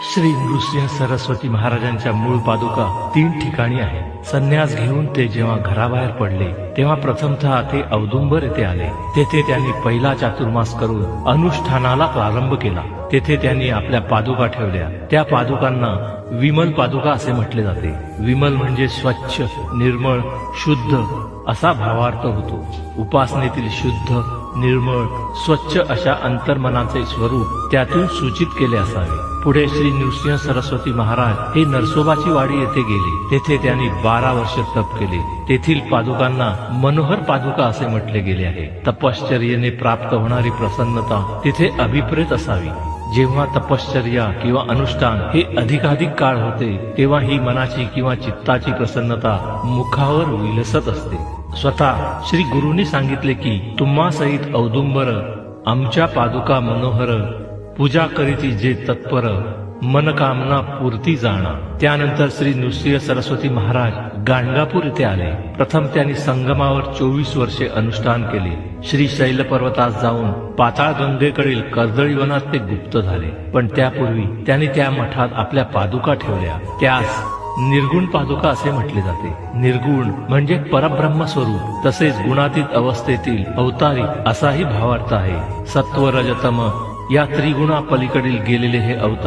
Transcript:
श्री नृसिंह सरस्वती महाराजांच्या मूळ पादुका 3 ठिकाणी आहेत। संन्यास घेऊन ते जेव्हा घराबाहेर पडले तेव्हा प्रथमतः ते औदुंबर येथे आले। तेथे त्यांनी पहिला चातुर्मास करून अनुष्ठानाला प्रारंभ केला। तेथे त्यांनी आपल्या पादुका ठेवल्या। त्या पादुकांना विमल पादुका असे म्हटले जाते। विमल म्हणजे स्वच्छ, निर्मळ, शुद्ध असा भावार्थ होतो। उपासनेतील शुद्ध, निर्मळ, स्वच्छ अशा अंतर्मनाचे स्वरूप त्यातून सूचित केले असावे। पुढे श्री नृसिंह सरस्वती महाराज हे नरसोबाची वाडी येथे गेले। तेथे त्यांनी 12 वर्ष तप केले। तेथील पादुकांना मनोहर पादुका असे म्हटले गेले आहे। तपश्चर्येने प्राप्त होणारी प्रसन्नता तिथे अभिप्रेत असावी। जेव्हा तपश्चर्या किंवा अनुष्ठान हे अधिकाधिक काळ होते तेव्हा ही मनाची किंवा चित्ताची प्रसन्नता मुखावर विलसत असते। स्वतः श्री गुरूंनी सांगितले की तुम्हा सहित औदुंबर आमच्या पादुका मनोहर, पूजा करीती जे तत्पर, मनकामना पूर्ती जाणा। त्यानंतर श्री नृसिंह सरस्वती महाराज गाणगापूर येथे आले। प्रथम त्यांनी संगमावर 24 वर्षे अनुष्ठान केले। श्री शैल पर्वतास जाऊन पाताळ गंगेकडील कर्दळी वनात ते गुप्त झाले। पण त्यापूर्वी त्यांनी त्या मठात आपल्या पादुका ठेवल्या। त्यास निर्गुण पादुका असे म्हटले जाते। निर्गुण म्हणजे परब्रह्म स्वरूप, तसेच गुणातीत अवस्थेतील अवतारी असाही भावार्थ आहे। सत्व, रजतम या त्रिगुणा पलीकडील गेलेले हे अवतार